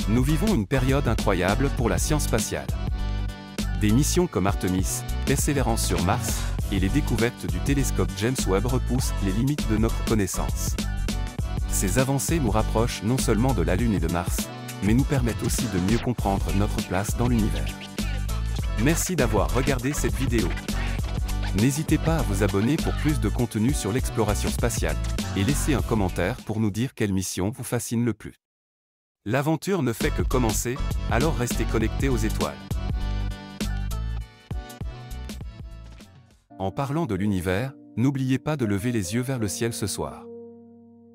nous vivons une période incroyable pour la science spatiale. Des missions comme Artemis, Persévérance sur Mars, et les découvertes du télescope James Webb repoussent les limites de notre connaissance. Ces avancées nous rapprochent non seulement de la Lune et de Mars, mais nous permettent aussi de mieux comprendre notre place dans l'univers. Merci d'avoir regardé cette vidéo. N'hésitez pas à vous abonner pour plus de contenu sur l'exploration spatiale, et laissez un commentaire pour nous dire quelle mission vous fascine le plus. L'aventure ne fait que commencer, alors restez connectés aux étoiles. En parlant de l'univers, n'oubliez pas de lever les yeux vers le ciel ce soir.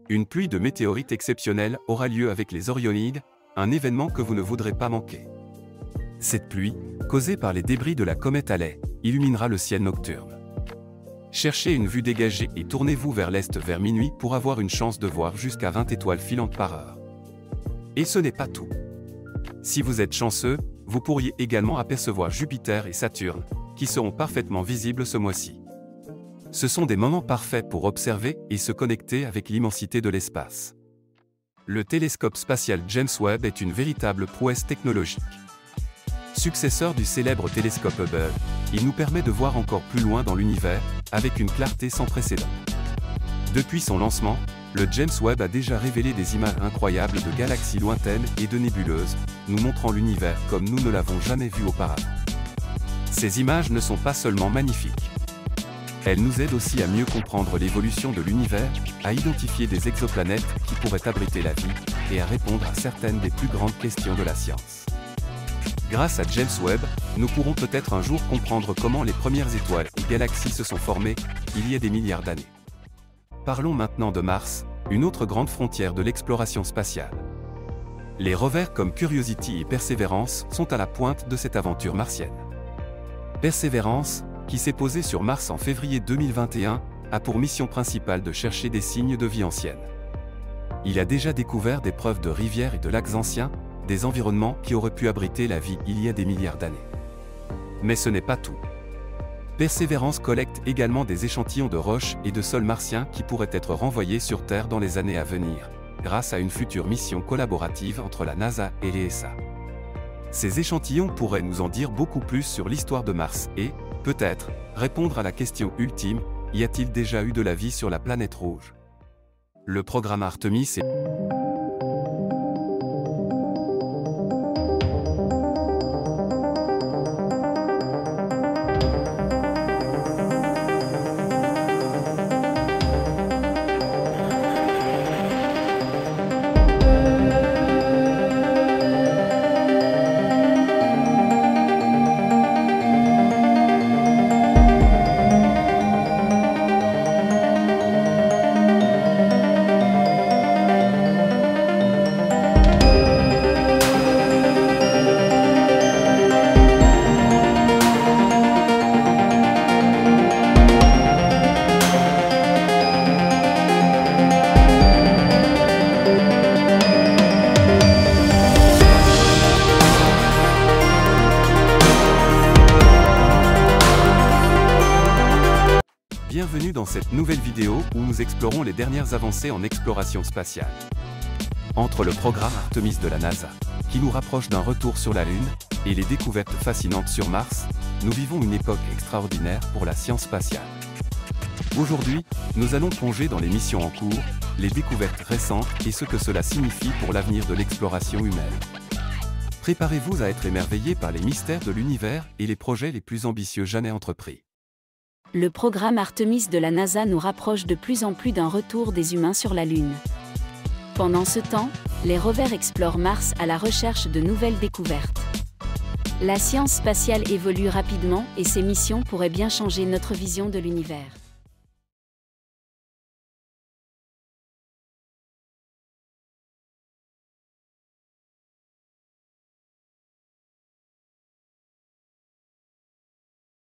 Une pluie de météorites exceptionnelle aura lieu avec les Orionides, un événement que vous ne voudrez pas manquer. Cette pluie, causée par les débris de la comète Halley, illuminera le ciel nocturne. Cherchez une vue dégagée et tournez-vous vers l'est vers minuit pour avoir une chance de voir jusqu'à 20 étoiles filantes par heure. Et ce n'est pas tout. Si vous êtes chanceux, vous pourriez également apercevoir Jupiter et Saturne, qui seront parfaitement visibles ce mois-ci. Ce sont des moments parfaits pour observer et se connecter avec l'immensité de l'espace. Le télescope spatial James Webb est une véritable prouesse technologique. Successeur du célèbre télescope Hubble, il nous permet de voir encore plus loin dans l'univers, avec une clarté sans précédent. Depuis son lancement, le James Webb a déjà révélé des images incroyables de galaxies lointaines et de nébuleuses, nous montrant l'univers comme nous ne l'avons jamais vu auparavant. Ces images ne sont pas seulement magnifiques. Elles nous aident aussi à mieux comprendre l'évolution de l'univers, à identifier des exoplanètes qui pourraient abriter la vie, et à répondre à certaines des plus grandes questions de la science. Grâce à James Webb, nous pourrons peut-être un jour comprendre comment les premières étoiles et galaxies se sont formées, il y a des milliards d'années. Parlons maintenant de Mars, une autre grande frontière de l'exploration spatiale. Les rovers comme Curiosity et Perseverance sont à la pointe de cette aventure martienne. Perseverance, qui s'est posée sur Mars en février 2021, a pour mission principale de chercher des signes de vie ancienne. Il a déjà découvert des preuves de rivières et de lacs anciens, des environnements qui auraient pu abriter la vie il y a des milliards d'années. Mais ce n'est pas tout. Perseverance collecte également des échantillons de roches et de sols martiens qui pourraient être renvoyés sur Terre dans les années à venir, grâce à une future mission collaborative entre la NASA et l'ESA. Ces échantillons pourraient nous en dire beaucoup plus sur l'histoire de Mars et, peut-être, répondre à la question ultime, y a-t-il déjà eu de la vie sur la planète rouge? Le programme Artemis est... Bienvenue dans cette nouvelle vidéo où nous explorons les dernières avancées en exploration spatiale. Entre le programme Artemis de la NASA, qui nous rapproche d'un retour sur la Lune, et les découvertes fascinantes sur Mars, nous vivons une époque extraordinaire pour la science spatiale. Aujourd'hui, nous allons plonger dans les missions en cours, les découvertes récentes et ce que cela signifie pour l'avenir de l'exploration humaine. Préparez-vous à être émerveillés par les mystères de l'univers et les projets les plus ambitieux jamais entrepris. Le programme Artemis de la NASA nous rapproche de plus en plus d'un retour des humains sur la Lune. Pendant ce temps, les rovers explorent Mars à la recherche de nouvelles découvertes. La science spatiale évolue rapidement et ces missions pourraient bien changer notre vision de l'univers.